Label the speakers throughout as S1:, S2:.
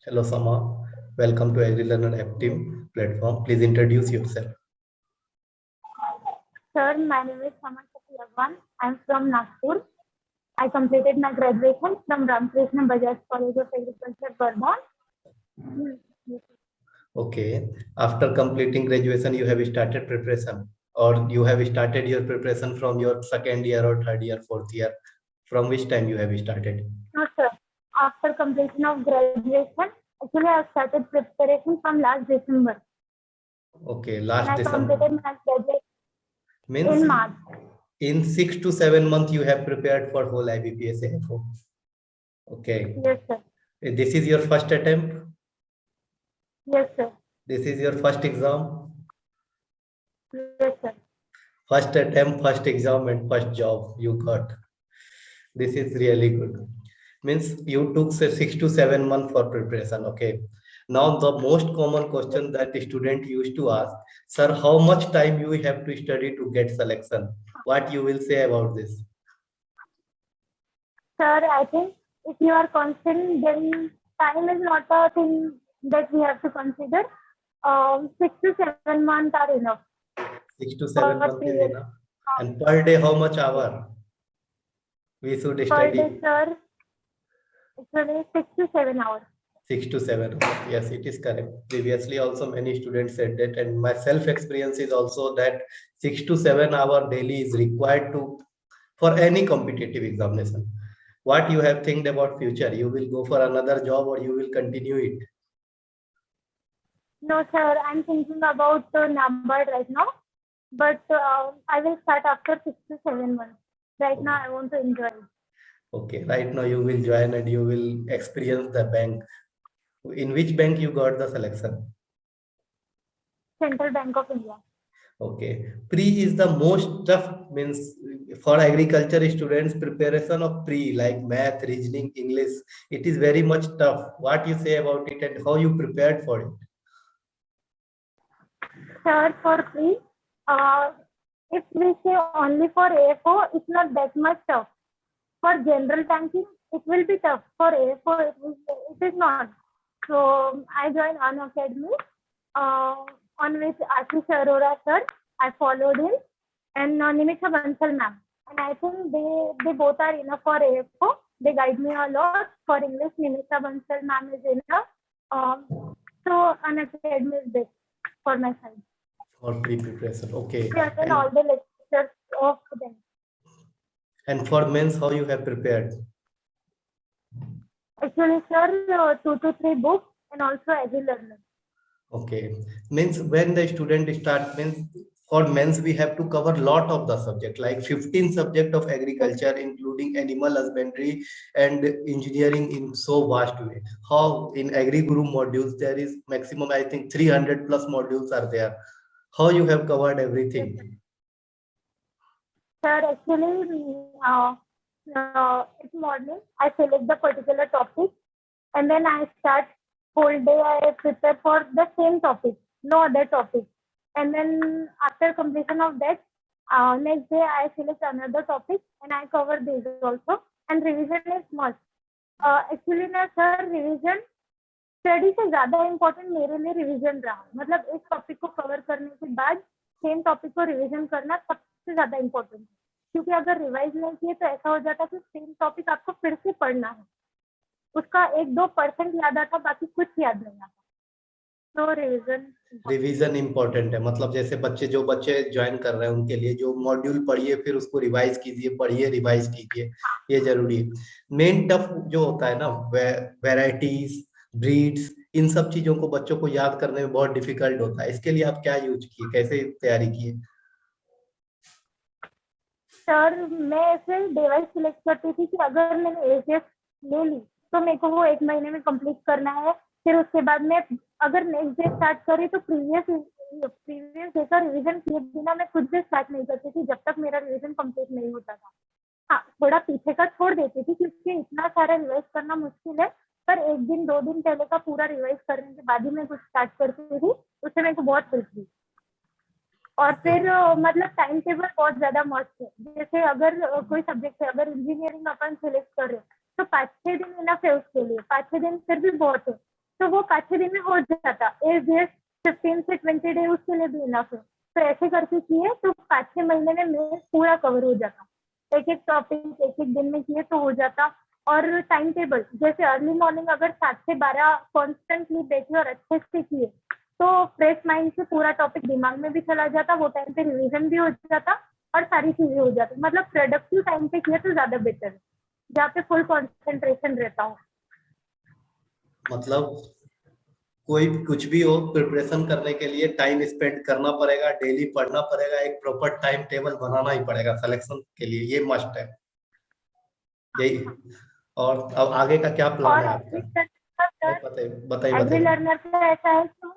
S1: Hello, Sama. Welcome to AgriLearner App Team platform. Please introduce yourself.
S2: Sir, my name is Samanthati Agwan. I'm from Nagpur. I completed my graduation from Ramakrishna Bajaj College of Agriculture, Burdwan.
S1: Okay. After completing graduation, you have started preparation, or you have started your preparation from your second year or third year, fourth year. From which time you have started?
S2: No, sir. After completion of graduation, actually I started preparation from last December.
S1: Okay,
S2: And
S1: last
S2: I
S1: December.
S2: completed my graduation
S1: Means
S2: in March.
S1: in 6 to 7 months you have prepared for whole IBPS AFO. Okay.
S2: Yes, sir.
S1: This is your first attempt.
S2: Yes, sir.
S1: This is your first exam.
S2: Yes, sir.
S1: First attempt, first exam, and first job you got. This is really good. Means you took say 6 to 7 months for preparation. Okay. Now the most common question that the student used to ask, sir, how much time you have to study to get selection? What you will say about this?
S2: Sir, I think if you are constant, then time is not a thing that we have to consider. 6 to 7 months are enough
S1: 6 to 7 months
S2: for
S1: is
S2: 3 years.
S1: enough. And per day, how much hour we should
S2: Per day,
S1: study?
S2: sir, actually 6 to 7 hours.
S1: 6 to 7. Yes, it is correct. Previously, also many students said that, and my self experience is also that 6 to 7 hour daily is required to for any competitive examination. What you have think about future? You will go for another job or you will continue it?
S2: No, sir, I'm thinking about NABARD right now, but I will start after 6 to 7 months. Right now, I want to enjoy it.
S1: Okay, right now you will join and you will experience the bank. In which bank you got the selection?
S2: Central Bank of India.
S1: Okay, pre is the most tough means for agriculture students preparation of pre like math, reasoning, English. It is very much tough. What you say about it and how you prepared for it?
S2: Sir, for free, uh, if we say only for AFO, it's not that much tough. For general banking, it will be tough. For AFO, it is not. So I joined An Academy, uh, on which Ashish Arora sir, I followed him, and Nimisha Bansal ma'am. And I think they both are enough for AFO. They guide me a lot. For English, Nimisha Bansal ma'am is enough. So An Academy is best for my side.
S1: For pre preparation. Okay,
S2: We attend all the lectures of them.
S1: and for men's how you have prepared?
S2: Actually, sir, 2 to 3 books and also every learner.
S1: Okay, means when the student start means for men's we have to cover lot of the subject like 15 subject of agriculture including animal husbandry and engineering in so vast way. How in agri guru modules there is maximum I think 300 plus modules are there. How you have covered
S2: Yes,
S1: everything?
S2: sir, actually, it's morning. I select the particular topic and then I start whole day. I prepare for the same topic, no other topic. And then after completion of that, next day I select another topic and I cover this also. And revision is must. Actually ना sir revision study से ज्यादा important मेरे लिए revision रहा मतलब एक topic को cover करने के बाद सेम टॉपिक को रिवीजन करना सबसे ज्यादा इम्पोर्टेंट है क्योंकि अगर रिवाइज नहीं किए तो ऐसा हो जाता है कि सेम टॉपिक आपको फिर से पढ़ना है उसका 1-2% याद आता बाकी कुछ याद नहीं आता तो रिवीजन
S1: रिवीजन इंपॉर्टेंट है मतलब जैसे बच्चे जो बच्चे ज्वाइन कर रहे हैं उनके लिए जो मॉड्यूल पढ़िए फिर उसको रिवाइज कीजिए पढ़िए रिवाइज कीजिए ये जरूरी है मेन टफ जो होता है ना वेराइटीज ब्रीड्स इन सब चीजों को बच्चों को याद करने में बहुत डिफिकल्ट होता है इसके लिए आप क्या यूज किए कैसे तैयारी किए
S2: सर मैं ऐसे डिवाइस सिलेक्ट करती थी कि अगर मैंने एसीएस ले ली तो मेरे को वो 1 महीने में कंप्लीट करना है फिर उसके बाद मैं अगर नेक्स्ट डे स्टार्ट करी तो प्रीवियस डे का रिवीजन किए बिना मैं खुद से स्टार्ट नहीं करती थी जब तक मेरा रिवीजन कंप्लीट नहीं होता था हाँ थोड़ा पीछे का छोड़ देती थी क्योंकि इतना सारा रिवाइज करना मुश्किल है पर 1 दिन 2 दिन पहले का पूरा रिवाइज करने के बाद ही मैं कुछ स्टार्ट करती थी उससे मेरे को बहुत हेल्प हुई और फिर मतलब टाइम टेबल बहुत ज्यादा मस्त है जैसे अगर कोई सब्जेक्ट है अगर इंजीनियरिंग अपन सिलेक्ट कर रहे हैं तो 5-6 दिन इनफ है उसके लिए 5-6 दिन फिर भी बहुत है तो वो 5-6 दिन में हो जाता। एक डे 15 से 20 डे उसके लिए भी इनफ है। तो ऐसे करके किए तो 5-6 महीने में मेंस पूरा कवर हो जाता। एक एक टॉपिक एक एक दिन में किए तो हो जाता। और टाइम टेबल जैसे अर्ली मॉर्निंग अगर 7 से 12 कॉन्स्टेंटली बैठे और अच्छे से किए तो फ्रेश माइंड से पूरा टॉपिक दिमाग में भी चला जाता, वो टाइम पे रिवीजन भी हो जाता और सारी चीजें हो जाती। मतलब प्रोडक्टिव टाइम पे किया तो ज्यादा बेटर है, जहाँ पे फुल कंसंट्रेशन रहता हो।
S1: मतलब कोई कुछ भी हो, प्रिपरेशन करने के लिए टाइम स्पेंड करना पड़ेगा, डेली पढ़ना पड़ेगा, एक प्रॉपर टाइम टेबल बनाना ही पड़ेगा सिलेक्शन के लिए, ये मस्ट है यही। और अब आगे का क्या प्लान
S2: और
S1: है आपका? बताइए बताइए
S2: एग्री
S1: बताइए।
S2: लर्नर का ऐसा है कि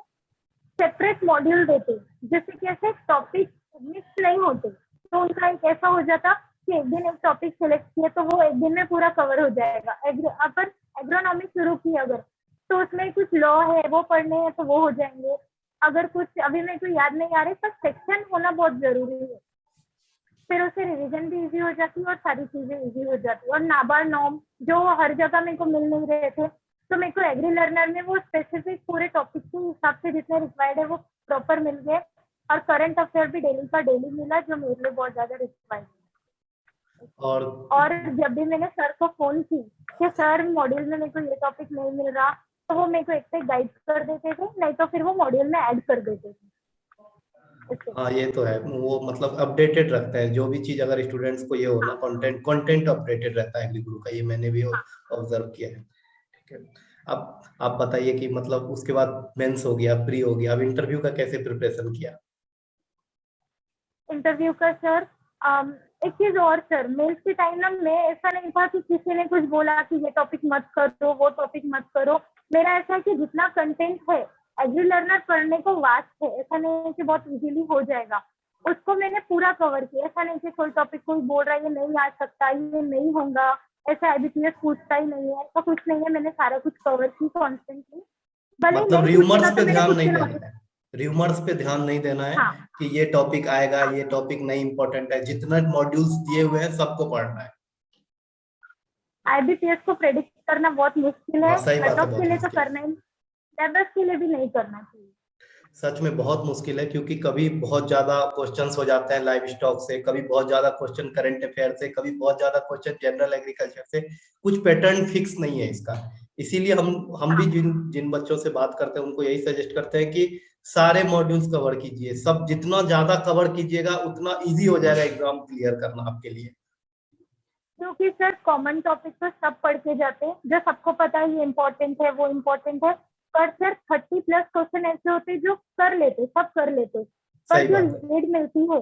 S2: सेपरेट मॉड्यूल देते, जिससे कैसे टॉपिक मिक्स नहीं होते। तो उनका एक ऐसा हो जाता कि एक दिन एक टॉपिक सेलेक्ट किया तो वो एक दिन में पूरा कवर हो जाएगा। अपन एग्रोनॉमी शुरू की अगर, तो उसमें कुछ लॉ है वो पढ़ने हैं तो वो हो जाएंगे। अगर कुछ अभी मेरे को याद नहीं आ रही, पर सेक्शन होना बहुत जरूरी है, फिर उससे रिवीजन भी इजी हो जाती है और सारी चीजें इजी हो जाती है। और नाबार नॉर्म जो हर जगह मेरे को मिल नहीं रहे थे, तो मेरे को एग्री लर्नर में वो स्पेसिफिक पूरे टॉपिक के हिसाब से जितने रिक्वायर्ड है वो प्रॉपर मिल गए। और करंट अफेयर भी डेली का डेली मिला, जो मेरे लिए बहुत ज्यादा रिक्वायर्ड है।
S1: और
S2: और जब भी मैंने सर को फोन की कि सर मॉड्यूल में मेरे को ये टॉपिक नहीं मिल रहा, तो वो मेरे को एक से गाइड कर देते थे, नहीं तो फिर वो मॉड्यूल में ऐड कर देते थे।
S1: हाँ ये तो है, वो मतलब अपडेटेड रखता है जो भी चीज, अगर स्टूडेंट्स को ये हो ना, कंटेंट कंटेंट अपडेटेड रहता है एग्री गुरु का, ये मैंने भी ऑब्जर्व किया है। ठीक है। अब आप बताइए कि मतलब उसके बाद मेंस हो गया, प्री हो गया, अब इंटरव्यू का कैसे प्रिपरेशन किया?
S2: इंटरव्यू का सर, एक चीज और सर, मेल्स के टाइम ना मैं ऐसा नहीं था कि किसी ने कुछ बोला कि ये टॉपिक मत करो वो टॉपिक मत करो। मेरा ऐसा है कि जितना कंटेंट है एग्री लर्नर पढ़ने को वास्ट है, ऐसा नहीं है कि बहुत इजीली हो जाएगा। उसको मैंने पूरा कवर किया। ऐसा नहीं कि कोई टॉपिक कोई बोल रहा है ये नहीं आ सकता, ये नहीं होगा, ऐसा आईबीपीएस पूछता ही नहीं है, ऐसा कुछ नहीं है। मैंने सारा कुछ कवर की कॉन्स्टेंटली, भले ही
S1: मतलब
S2: नहीं
S1: र्यूमर्स
S2: पूछेगा
S1: पे
S2: तो मैंने
S1: ध्यान
S2: खुद
S1: नहीं
S2: के
S1: देना
S2: नॉलेज।
S1: है, र्यूमर्स पे ध्यान नहीं देना है
S2: हाँ
S1: कि ये टॉपिक आएगा, ये टॉपिक नहीं इंपॉर्टेंट है, जितना मॉड्यूल्स दिए हुए हैं सबको पढ़ना है।
S2: आईबीपीएस को प्रेडिक्ट करना बहुत मुश्किल
S1: हाँ
S2: है,
S1: सही
S2: कट
S1: बात है,
S2: ऑफ के
S1: बहुत
S2: लिए तो
S1: मुश्किल है।
S2: करना ही, लेबर्स के लिए भी नहीं करना चाहिए।
S1: सच में बहुत मुश्किल है, क्योंकि कभी बहुत ज्यादा क्वेश्चंस हो जाते हैं लाइव स्टॉक से, कभी बहुत ज्यादा क्वेश्चन करंट अफेयर से, कभी बहुत ज्यादा क्वेश्चन जनरल एग्रीकल्चर से, कुछ पैटर्न फिक्स नहीं है इसका। इसीलिए हम भी जिन जिन बच्चों से बात करते हैं उनको यही सजेस्ट करते हैं कि सारे मॉड्यूल्स कवर कीजिए, सब जितना ज्यादा कवर कीजिएगा उतना इजी हो जाएगा एग्जाम क्लियर करना आपके लिए।
S2: क्योंकि सर कॉमन टॉपिक तो सब पढ़ के जाते हैं, जो सबको पता है ये इम्पोर्टेंट है वो इम्पोर्टेंट है। पर सर 30+ क्वेश्चन ऐसे होते हैं जो कर लेते, सब कर लेते, पर
S1: सही
S2: जो
S1: बात है।
S2: लीड मिलती है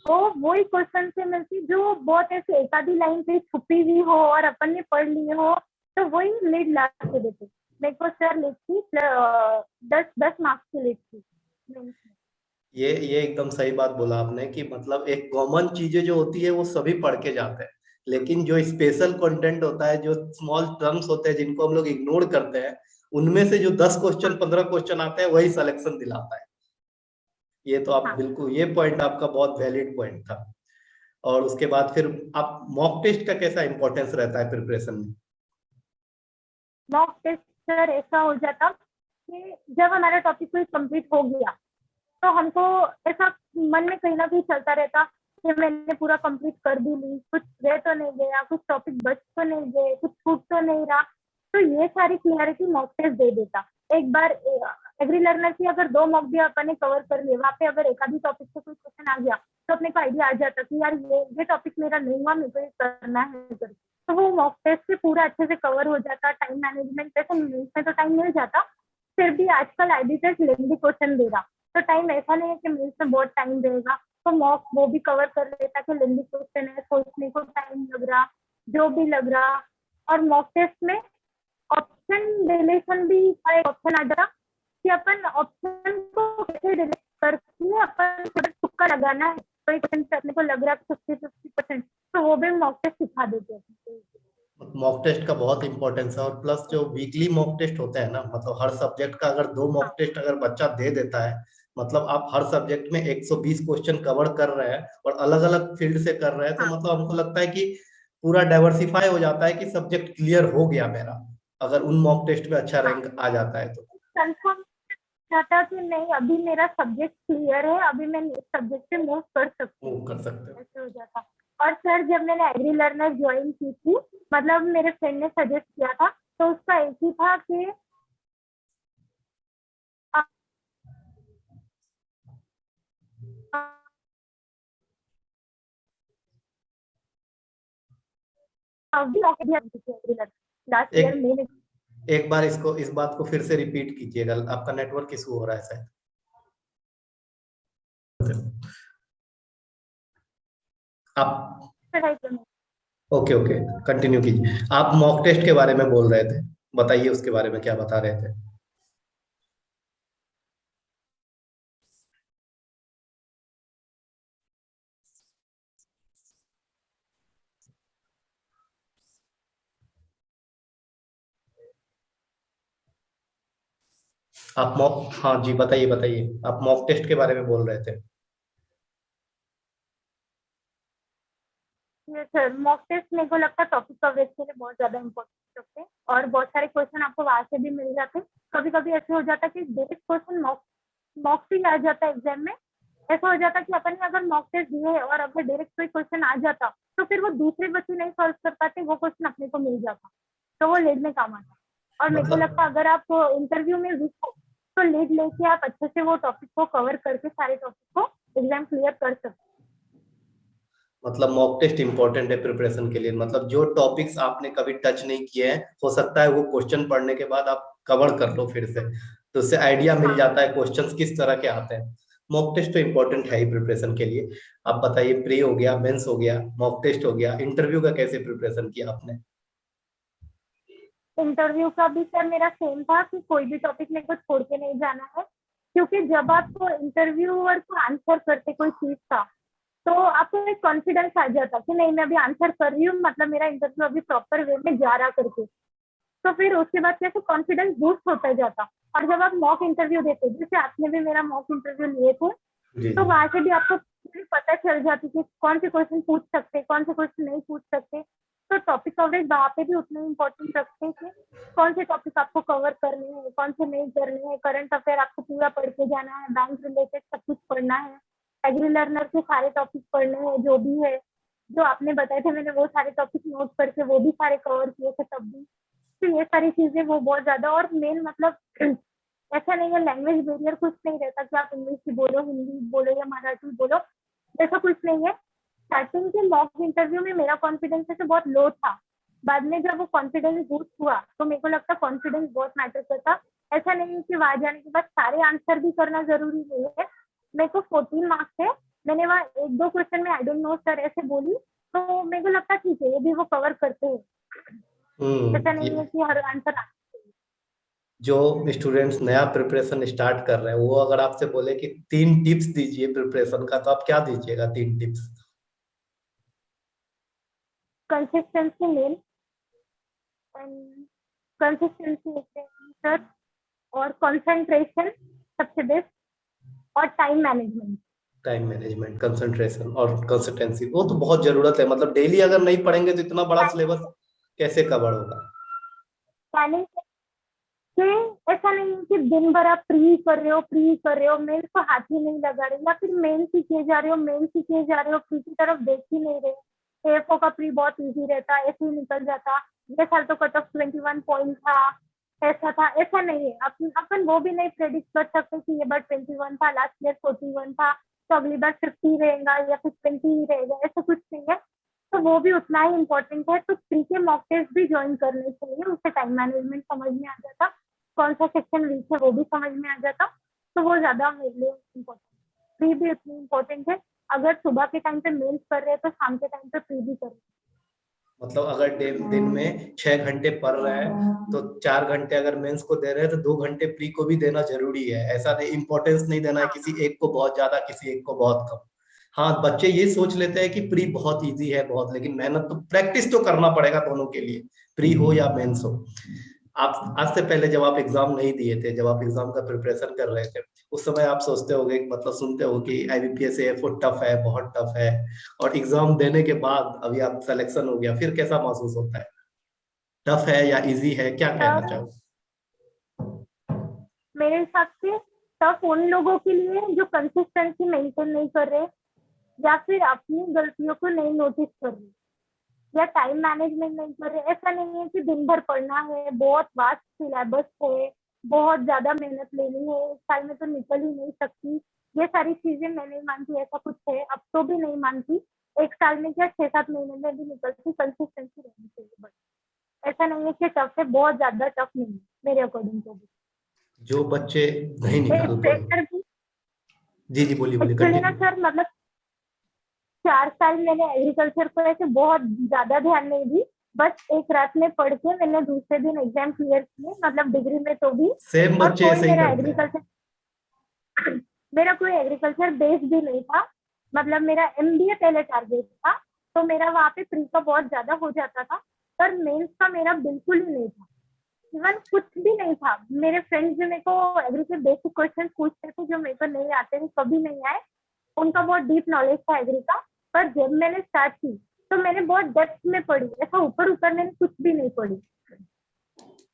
S2: वो वही क्वेश्चन से मिलती जो बहुत ऐसे एक आधी लाइन पे छुपी हुई हो और अपन ने पढ़ ली हो, तो वही लीड ला के देते। मेरे को सर लीड थी 10 मार्क्स की लीड थी।
S1: ये एकदम सही बात बोला आपने कि मतलब एक कॉमन चीजें जो होती है वो सभी पढ़ के जाते हैं, लेकिन जो स्पेशल कंटेंट होता है, जो स्मॉल टर्म्स होते हैं जिनको हम लोग इग्नोर करते हैं, उनमें से जो 10 क्वेश्चन 15 क्वेश्चन आते हैं वही सिलेक्शन दिलाता है। ये तो आप
S2: हाँ,
S1: बिल्कुल, ये पॉइंट आपका बहुत वैलिड पॉइंट था। और उसके बाद फिर आप मॉक टेस्ट का कैसा इंपॉर्टेंस रहता है प्रिपरेशन में?
S2: मॉक टेस्ट सर ऐसा हो जाता कि जब हमारा टॉपिक कोई कंप्लीट हो गया तो हमको ऐसा मन में कहीं ना कहीं चलता रहता कि मैंने पूरा कंप्लीट कर भी ली, कुछ रह तो नहीं गया, कुछ टॉपिक बच तो नहीं गए, कुछ छूट तो नहीं रहा। तो ये सारी क्लियरिटी मॉक टेस्ट दे देता। एक बार एग्री लर्नर की अगर 2 मॉक भी अपन ने कवर कर लिए, वहाँ पे अगर एक आधी टॉपिक से कोई क्वेश्चन आ गया तो अपने को आइडिया आ जाता कि यार ये टॉपिक मेरा नहीं हुआ, मेरे को ये करना है करके। तो वो मॉक टेस्ट से पूरा अच्छे से कवर हो जाता। टाइम मैनेजमेंट वैसे में तो टाइम मिल जाता, फिर भी आजकल आईबीपीएस लेंदी क्वेश्चन दे रहा, तो टाइम ऐसा नहीं है कि मेरे में बहुत टाइम रहेगा। तो मॉक वो भी कवर कर लेता कि लेंदी क्वेश्चन है, सोचने को टाइम लग रहा, जो भी लग रहा। और मॉक टेस्ट में ऑप्शन डिलीशन भी का एक ऑप्शन आ जाता कि अपन ऑप्शन को कैसे डिलीट करके अपन तुक्का लगाना है। कोई क्वेश्चन से अपने को लग रहा है 50-50%, तो वो भी मॉक टेस्ट सिखा देते हैं।
S1: मॉक टेस्ट का बहुत इंपॉर्टेंस है, और प्लस जो वीकली मॉक टेस्ट होते हैं ना, मतलब हर सब्जेक्ट का अगर 2 मॉक टेस्ट अगर बच्चा दे देता है, मतलब आप हर सब्जेक्ट में 120 क्वेश्चन कवर कर रहे हैं और अलग अलग फील्ड से कर रहे हैं, तो
S2: हाँ
S1: मतलब हमको लगता है कि पूरा डाइवर्सिफाई हो जाता है कि सब्जेक्ट क्लियर हो गया मेरा। अगर उन मॉक टेस्ट में अच्छा रैंक आ जाता है तो?
S2: कंफर्म था कि नहीं अभी मेरा सब्जेक्ट क्लियर है, अभी मैं सब्जेक्ट से मूव कर सकती
S1: मूव
S2: हूँ,
S1: कर सकते हो।
S2: ऐसे हो जाता। और सर जब मैंने एग्री लर्नर ज्वाइन की थी, मतलब मेरे फ्रेंड ने सजेस्ट किया था, तो उसका एक ही था कि अभी लास्ट ईयर
S1: एक
S2: में।
S1: एक बार इस बात को फिर से रिपीट कीजिएगा, आपका नेटवर्क इशू हो रहा है शायद। आप
S2: पढ़ाई करना।
S1: ओके ओके, कंटिन्यू कीजिए। आप मॉक टेस्ट के बारे में बोल रहे थे, बताइए उसके बारे में क्या बता रहे थे। आप मॉक, हाँ जी बताइए बताइए, आप मॉक टेस्ट के बारे में बोल रहे थे।
S2: ये सर मॉक टेस्ट मेरे को लगता है टॉपिक कवरेज के लिए बहुत ज्यादा इम्पोर्टेंट होते हैं, और बहुत सारे क्वेश्चन आपको वहां से भी मिल जाते हैं। कभी कभी ऐसे हो जाता है कि डायरेक्ट क्वेश्चन मॉक मॉक से ही आ जाता है एग्जाम में। ऐसा हो जाता है कि अपन ने अगर मॉक टेस्ट दिए है और अगर डायरेक्ट कोई क्वेश्चन आ जाता, तो फिर वो दूसरे बच्चे नहीं सॉल्व कर पाते, वो क्वेश्चन अपने को मिल जाता, तो वो लीड में काम आता। और मेरे को लगता है
S1: मतलब
S2: अगर आप इंटरव्यू में वीक हो, तो लीड लेके आप अच्छे से वो टॉपिक को कवर करके सारे टॉपिक को एग्जाम क्लियर कर सकते।
S1: मतलब मॉक टेस्ट इंपॉर्टेंट है प्रिपरेशन के लिए, मतलब जो टॉपिक्स आपने कभी टच नहीं किए हैं, हो सकता है वो क्वेश्चन पढ़ने के बाद आप कवर कर लो फिर से, तो उससे आइडिया मिल
S2: हाँ
S1: जाता है क्वेश्चंस किस तरह के आते हैं। मॉक टेस्ट तो इम्पोर्टेंट है ही प्रिपरेशन के लिए। आप बताइए, प्री हो गया, मेंस हो गया, मॉक टेस्ट हो गया, इंटरव्यू का कैसे प्रिपरेशन किया आपने?
S2: इंटरव्यू का भी सर मेरा सेम था कि कोई भी टॉपिक मेरे को छोड़ के नहीं जाना है, क्योंकि जब आप इंटरव्यूअर को आंसर करते कोई चीज का, तो आपको एक कॉन्फिडेंस आ जाता कि नहीं मैं अभी आंसर कर रही हूँ, मतलब मेरा इंटरव्यू अभी प्रॉपर वे में जा रहा करके। तो फिर उसके बाद कैसे कॉन्फिडेंस बूस्ट होता जाता। और जब आप मॉक इंटरव्यू देते, जैसे आपने भी मेरा मॉक इंटरव्यू लिए थे,
S1: जी
S2: तो
S1: जी।
S2: वहां से भी आपको पूरी पता चल जाती कि कौन से क्वेश्चन पूछ सकते, कौन से क्वेश्चन नहीं पूछ सकते। तो टॉपिक कवरेज वहां पे भी उतना इम्पोर्टेंट रखते हैं कि कौन से टॉपिक आपको कवर करने हैं, कौन से नहीं करने हैं। करंट अफेयर आपको पूरा पढ़ के जाना है, बैंक रिलेटेड सब कुछ पढ़ना है, एग्री लर्नर के सारे टॉपिक पढ़ने हैं, जो भी है जो आपने बताए थे मैंने वो सारे टॉपिक नोट करके वो भी सारे कवर किए थे तब भी। तो ये सारी चीजें वो बहुत ज्यादा, और मेन मतलब ऐसा नहीं है लैंग्वेज बैरियर कुछ नहीं रहता कि आप इंग्लिश ही बोलो, हिंदी बोलो या मराठी बोलो, ऐसा कुछ नहीं है। स्टार्टिंग के मॉक इंटरव्यू में मेरा कॉन्फिडेंस ऐसे बहुत लो था, बाद में जब वो कॉन्फिडेंस बूस्ट हुआ तो मेरे को लगता कॉन्फिडेंस बहुत मैटर करता। ऐसा नहीं है कि वहां जाने के बाद सारे आंसर भी करना जरूरी नहीं है। मेरे को 14 मार्क्स थे, मैंने वहाँ एक दो क्वेश्चन में आई डोंट नो सर ऐसे बोली, तो मेरे को लगता ठीक है ये भी वो कवर करते हैं। ऐसा नहीं है
S1: ये
S2: कि हर आंसर।
S1: जो स्टूडेंट्स नया प्रिपरेशन स्टार्ट कर रहे हैं, वो अगर आपसे बोले कि 3 टिप्स दीजिए प्रिपरेशन का, तो आप क्या दीजिएगा 3 tips?
S2: Consistency main, consistency sir, और कंसंट्रेशन सबसे बेस्ट, और time management.
S1: Time management, concentration और कंसिस्टेंसी, वो तो बहुत जरूरत है, मतलब डेली अगर नहीं पढ़ेंगे तो इतना बड़ा सिलेबस कैसे कवर होगा?
S2: प्लानिंग कि ऐसा नहीं है कि दिन भर आप प्री कर रहे हो, मेन को हाथ ही नहीं लगा रहे, या फिर मेन सीखे जा रहे हो, मेन सीखे जा रहे हो, प्री की तरफ देख ही नहीं रहे। एफओ का प्री बहुत इजी रहता है, ऐसे ही निकल जाता। ये साल तो कट ऑफ 21 पॉइंट था, ऐसा था, ऐसा नहीं है। अपन वो भी नहीं प्रेडिक्ट कर सकते कि ये बार 21 था, लास्ट ईयर 41 था, तो अगली बार 50 रहेगा या फिर 20 ही रहेगा, ऐसा कुछ नहीं है। तो वो भी उतना ही इम्पोर्टेंट है, तो प्री के मॉक टेस्ट भी ज्वाइन करने चाहिए, उससे टाइम मैनेजमेंट समझ में आ जाता, कौन सा सेक्शन वीक है वो भी समझ में आ जाता। तो वो ज्यादा मेरे लिए इम्पोर्टेंट, प्री भी उतनी इम्पोर्टेंट है। अगर सुबह के टाइम पे मेल्स कर रहे हैं तो शाम के टाइम पे प्री भी कर रहे हैं।
S1: मतलब अगर दिन में 6 घंटे पढ़ रहे हैं, तो 4 घंटे अगर मेंस को दे रहे हैं, तो 2 घंटे प्री को भी देना जरूरी है। ऐसा नहीं, इंपॉर्टेंस नहीं देना है
S2: हाँ
S1: किसी एक को बहुत ज्यादा, किसी एक को बहुत कम। हाँ, बच्चे ये सोच लेते हैं कि प्री बहुत इजी है बहुत, लेकिन मेहनत तो, प्रैक्टिस तो करना पड़ेगा दोनों के लिए, प्री हो या मेंस हो। आप आज से पहले जब आप एग्जाम नहीं दिए थे, जब आप एग्जाम का प्रिपरेशन कर रहे थे, उस समय आप सोचते होगे, मतलब सुनते हो कि आईबीपीएस एएफओ टफ है, बहुत टफ है, और एग्जाम देने के बाद अभी आप सिलेक्शन हो गया, फिर कैसा महसूस होता है? टफ है या इजी है, क्या कहना
S2: सर
S1: चाहो?
S2: मेरे हिसाब से टफ उन लोगों के लिए जो कंसिस्टेंसी मेंटेन नहीं कर रहे, या फिर अपनी गलतियों को नहीं नोटिस कर रहे, या टाइम मैनेजमेंट नहीं कर रहे। ऐसा नहीं है कि दिन भर पढ़ना है, बहुत वास्ट सिलेबस है, बहुत ज्यादा मेहनत लेनी है, एक साल में तो निकल ही नहीं सकती। ये सारी चीजें मैं नहीं मानती, ऐसा कुछ है, अब तो भी नहीं मानती। एक साल में क्या 6-7 महीने में भी निकलती, कंसिस्टेंसी रहनी चाहिए बस। ऐसा नहीं है कि टफ है, बहुत ज्यादा टफ नहीं है मेरे अकॉर्डिंग तो भी।
S1: जो बच्चे नहीं निकाल पाए।
S2: प्रेशर भी
S1: जी जी, बोलिए बोलिए,
S2: एक्चुअली ना
S1: कंटिन्यू।
S2: सर, मतलब 4 साल मैंने एग्रीकल्चर को ऐसे बहुत ज्यादा ध्यान नहीं दी। बस एक रात में पढ़ के मैंने दूसरे दिन एग्जाम क्लियर किए, मतलब डिग्री में तो भी।
S1: सेम
S2: और
S1: बच्चे
S2: कोई
S1: ऐसे ही
S2: मेरा
S1: करते हैं।
S2: एग्रीकल्चर मेरा कोई एग्रीकल्चर बेस भी नहीं था। मतलब मेरा एमबीए पहले टारगेट था, तो मेरा वहाँ पे प्री का बहुत ज्यादा हो जाता था, पर मेंस का मेरा बिल्कुल ही नहीं था। इवन कुछ भी नहीं था। मेरे फ्रेंड्स जो मेरे को एग्री के बेसिक क्वेश्चन पूछते थे जो मेरे को नहीं आते थे, कभी नहीं आए, उनका बहुत डीप नॉलेज था एग्री का। पर जब मैंने स्टार्ट की तो मैंने बहुत डेप्थ में पढ़ी, ऐसा ऊपर ऊपर मैंने कुछ भी नहीं पढ़ी।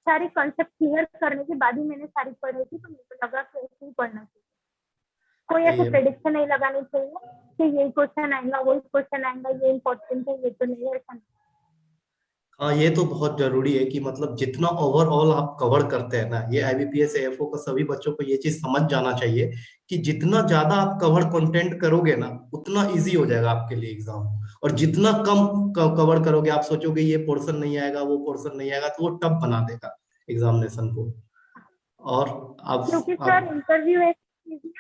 S2: सारी कॉन्सेप्ट क्लियर करने के बाद ही मैंने सारी पढ़ी थी, तो मुझे लगा कि ऐसे ही पढ़ना चाहिए। कोई
S1: सही
S2: ऐसे
S1: है।
S2: प्रेडिक्शन नहीं लगानी चाहिए कि यही क्वेश्चन आएगा, वही क्वेश्चन आएगा, ये इम्पोर्टेंट है, ये तो नहीं है, ऐसा नहीं।
S1: हाँ, ये तो बहुत जरूरी है कि मतलब जितना ओवरऑल आप कवर करते हैं ना, ये आईबीपीएस एएफओ का सभी बच्चों को ये चीज समझ जाना चाहिए कि जितना ज्यादा आप कवर कंटेंट करोगे ना, उतना इजी हो जाएगा आपके लिए एग्जाम। और जितना कम कवर करोगे, आप सोचोगे ये पोर्शन नहीं आएगा, वो पोर्शन नहीं आएगा, तो वो टफ बना देगा एग्जामिनेशन को। और
S2: क्योंकि
S1: आप
S2: सर इंटरव्यू ऐसी चीज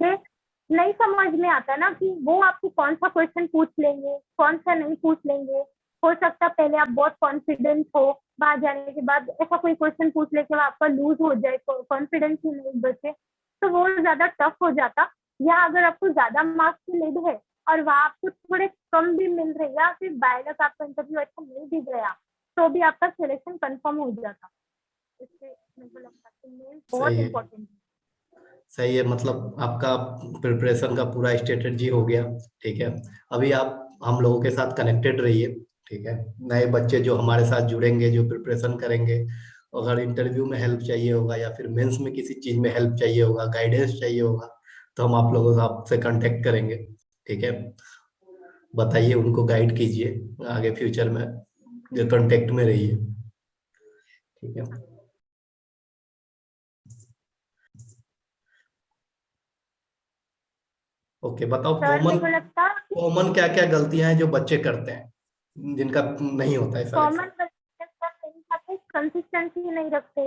S2: है कि नहीं समझ में आता ना कि वो आपको कौन सा क्वेश्चन पूछ लेंगे, कौन सा नहीं पूछ लेंगे। हो सकता पहले आप बहुत कॉन्फिडेंट हो, बाहर जाने के बाद ऐसा कोई क्वेश्चन पूछ ले कि वो आपका लूज हो जाए, कॉन्फिडेंस ही नहीं बचे, तो वो ज्यादा टफ हो जाता। या अगर आपको ज्यादा मार्क्स की लीड है और वहां आपको थोड़े कम भी मिल रहे, या फिर बाय लक आपका इंटरव्यू अच्छा नहीं भी गया, तो भी आपका सिलेक्शन कंफर्म हो जाता। इससे मेरे को लगता है कि मेन बहुत
S1: सही है।
S2: इंपॉर्टेंट है।
S1: सही है, मतलब आपका प्रिपरेशन का पूरा स्ट्रेटजी हो गया। ठीक है। अभी आप हम लोगों के साथ कनेक्टेड रहिए। ठीक है। नए बच्चे जो हमारे साथ जुड़ेंगे, जो प्रिपरेशन करेंगे, अगर इंटरव्यू में हेल्प चाहिए होगा या फिर मेंस में किसी चीज में हेल्प चाहिए होगा, गाइडेंस चाहिए होगा, तो हम आप लोगों से आपसे कांटेक्ट करेंगे। ठीक है। बताइए, उनको गाइड कीजिए आगे फ्यूचर में, जो कांटेक्ट में रहिए। ठीक है। ओके, बताओ
S2: सर
S1: कॉमन
S2: मेरे को लगता
S1: कॉमन क्या क्या गलतियां हैं जो बच्चे करते हैं, जिनका नहीं होता है
S2: कॉमन
S1: सिलेक्शन?
S2: कंसिस्टेंसी नहीं रखते,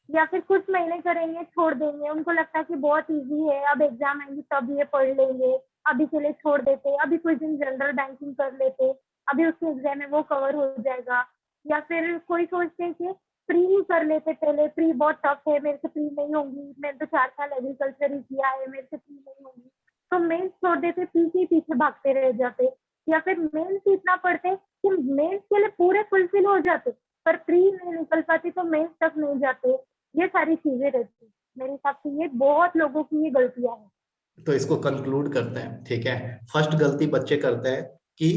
S2: या फिर कुछ महीने करेंगे छोड़ देंगे। उनको लगता है कि बहुत इजी है, अब एग्जाम आएंगे तब ये पढ़ लेंगे, अभी के लिए छोड़ देते, अभी कुछ दिन जनरल बैंकिंग कर लेते, अभी उसके एग्जाम में वो कवर हो जाएगा। या फिर कोई सोचते हैं कि प्री ही कर लेते, पहले प्री बहुत टफ है, मेरे से प्री नहीं होंगी, मैंने तो 4 साल एग्रीकल्चर ही किया है, मेरे से प्री नहीं होंगी, तो मेन्स छोड़ देते, प्री के पीछे भागते रह जाते। या फिर मेन्स इतना पढ़ते कि मेन्स के लिए पूरे फुलफिल हो जाते, पर प्री नहीं निकल पाती तो मेंस तक नहीं जाते। ये सारी चीजें रहती, मेरे हिसाब से ये बहुत लोगों की ये गलतियां हैं।
S1: तो इसको कंक्लूड करते हैं। ठीक है। फर्स्ट गलती बच्चे करते हैं कि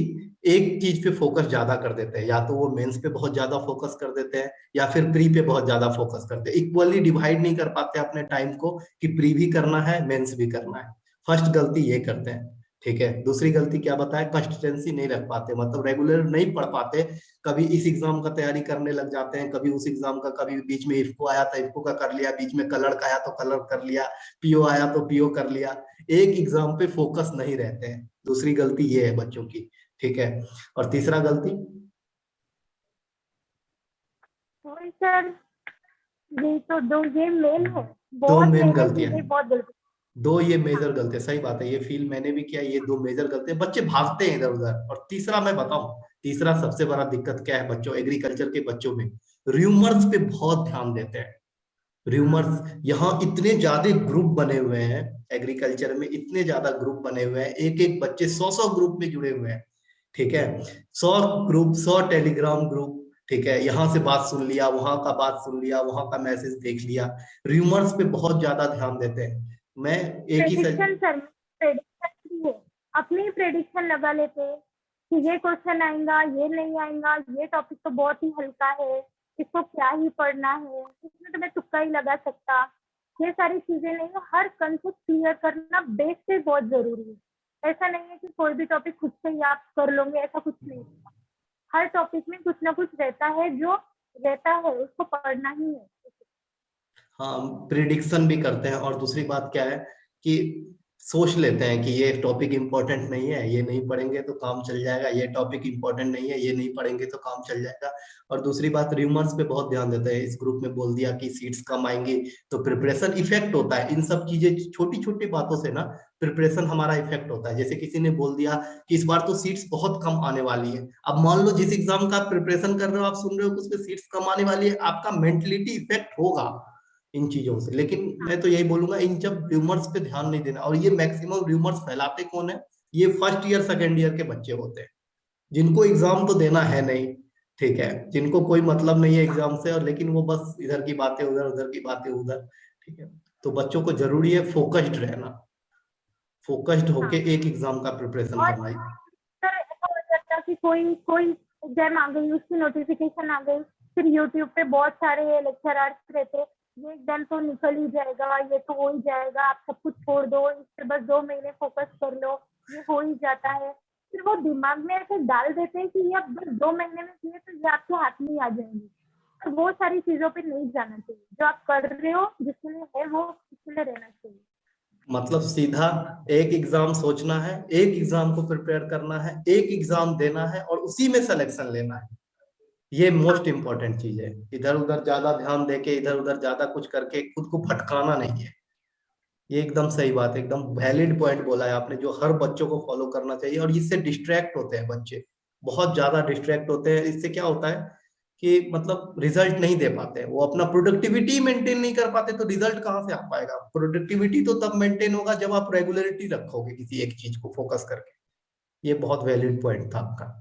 S1: एक चीज पे फोकस ज्यादा कर देते हैं, या तो वो मेंस पे बहुत ज्यादा फोकस कर देते हैं या फिर प्री पे बहुत ज्यादा फोकस करते हैं। इक्वली डिवाइड नहीं कर पाते अपने टाइम को कि प्री भी करना है, मेंस भी करना है। फर्स्ट गलती ये करते हैं। ठीक है। दूसरी गलती क्या बताए, कंसिस्टेंसी नहीं रख पाते, मतलब रेगुलर नहीं पढ़ पाते। कभी इस एग्जाम का तैयारी करने लग जाते हैं, कभी उस एग्जाम का, कभी बीच में इफको आया था इफको का कर लिया, बीच में कलर का आया तो कलर कर लिया, पीओ आया तो पीओ कर लिया। एक एग्जाम पे फोकस नहीं रहते हैं। दूसरी गलती ये है बच्चों की। ठीक है। और तीसरा गलती?
S2: तो सर ये तो दो ये मेन है,
S1: दो
S2: बहुत
S1: मेन
S2: मेन है
S1: गलतियां
S2: कि ये
S1: हैं।
S2: बहुत गलती।
S1: दो ये
S2: हाँ
S1: मेजर गलतियां, सही बात है, ये फील मैंने भी किया। ये दो मेजर गलतियां, बच्चे भागते हैं इधर उधर। और तीसरा मैं बताऊं, तीसरा सबसे बड़ा दिक्कत क्या है बच्चों, एग्रीकल्चर के बच्चों में? र्यूमर्स पे बहुत ध्यान देते हैं। र्यूमर्स, यहाँ इतने ज्यादा ग्रुप बने हुए हैं, एग्रीकल्चर में इतने ज्यादा ग्रुप बने हुए हैं, एक एक बच्चे 100-100 ग्रुप में जुड़े हुए हैं। ठीक है। 100 ग्रुप, 100 टेलीग्राम ग्रुप। ठीक है। यहाँ से बात सुन लिया, वहां का बात सुन लिया, वहां का मैसेज देख लिया। र्यूमर्स पे बहुत ज्यादा ध्यान देते हैं। मैं एक ही
S2: प्रेडिक्शन सर, प्रेडिक्शन भी है, अपनी प्रेडिक्शन लगा लेते हैं कि ये क्वेश्चन आएगा, ये नहीं आएगा, ये टॉपिक तो बहुत ही हल्का है, इसको क्या ही पढ़ना है, इसमें तो मैं तुक्का ही लगा सकता। ये सारी चीजें नहीं है, हर कंसेप्ट क्लियर करना बेस से बहुत जरूरी है। ऐसा नहीं है कि कोई भी टॉपिक खुद से ही आप कर लोगे, ऐसा कुछ नहीं है। हर टॉपिक में कुछ ना कुछ रहता है, जो रहता है उसको पढ़ना ही है।
S1: हाँ, प्रिडिक्शन भी करते हैं। और दूसरी बात क्या है कि सोच लेते हैं कि ये टॉपिक इंपॉर्टेंट नहीं है, ये नहीं पढ़ेंगे तो काम चल जाएगा, ये टॉपिक इंपॉर्टेंट नहीं है, ये नहीं पढ़ेंगे तो काम चल जाएगा। और दूसरी बात, र्यूमर्स पे बहुत ध्यान देते हैं। इस ग्रुप में बोल दिया कि सीट्स कम आएंगी तो प्रिपरेशन इफेक्ट होता है। इन सब चीजें, छोटी छोटी बातों से ना प्रिपरेशन हमारा इफेक्ट होता है। जैसे किसी ने बोल दिया कि इस बार तो सीट्स बहुत कम आने वाली है। अब मान लो जिस एग्जाम का आप प्रिपरेशन कर रहे हो, आप सुन रहे हो कि उसमें सीट्स कम आने वाली है, आपका मेंटलिटी इफेक्ट होगा इन चीजों से। लेकिन मैं तो यही बोलूंगा, इन जब र्यूमर्स पे ध्यान नहीं देना। और ये मैक्सिमम र्यूमर्स फैलाते कौन है? ये फर्स्ट ईयर सेकेंड ईयर के बच्चे होते हैं, जिनको एग्जाम तो देना है नहीं, ठीक है, जिनको कोई मतलब नहीं है एग्जाम से, और लेकिन वो बस इधर की बातें उधर, उधर की बातें उधर, ठीक है। तो बच्चों को जरूरी है फोकस्ड रहना, फोकस्ड होके
S2: हाँ।
S1: एक एग्जाम का प्रिपरेशन
S2: और
S1: करना।
S2: सर ऐसा हो जाता है कि कोई कोई एग्जाम आ गई, उसकी नोटिफिकेशन आ गई, फिर यूट्यूब पे बहुत सारे लेक्चरर्स रहते, ये एग्जाम तो निकल ही जाएगा, ये तो हो ही जाएगा, आप सब कुछ छोड़ दो, इस पे बस 2 महीने फोकस कर लो, ये हो ही जाता है। फिर वो दिमाग में ऐसे डाल देते हैं कि ये आप बस 2 महीने में किए तो ये आपके हाथ में ही आ जाएंगे। तो वो सारी चीजों पे नहीं जाना चाहिए। जो आप कर रहे हो, जिसके लिए है, वो उसके लिए रहना चाहिए।
S1: मतलब सीधा एक एग्जाम सोचना है, एक एग्जाम को प्रिपेयर करना है, एक एग्जाम देना है और उसी में सिलेक्शन लेना है। ये मोस्ट इंपॉर्टेंट चीज है। इधर उधर ज्यादा ध्यान देके, इधर उधर ज्यादा कुछ करके खुद को भटकाना नहीं है। ये एकदम सही बात है, एकदम वैलिड पॉइंट बोला है आपने, जो हर बच्चों को फॉलो करना चाहिए। और इससे डिस्ट्रैक्ट होते हैं बच्चे, बहुत ज्यादा डिस्ट्रैक्ट होते हैं। इससे क्या होता है कि मतलब रिजल्ट नहीं दे पाते हैं, वो अपना प्रोडक्टिविटी मेंटेन नहीं कर पाते, तो रिजल्ट कहाँ से आ पाएगा? प्रोडक्टिविटी तो तब मेंटेन होगा जब आप रेगुलरिटी रखोगे किसी एक चीज को फोकस करके। ये बहुत वैलिड पॉइंट था आपका।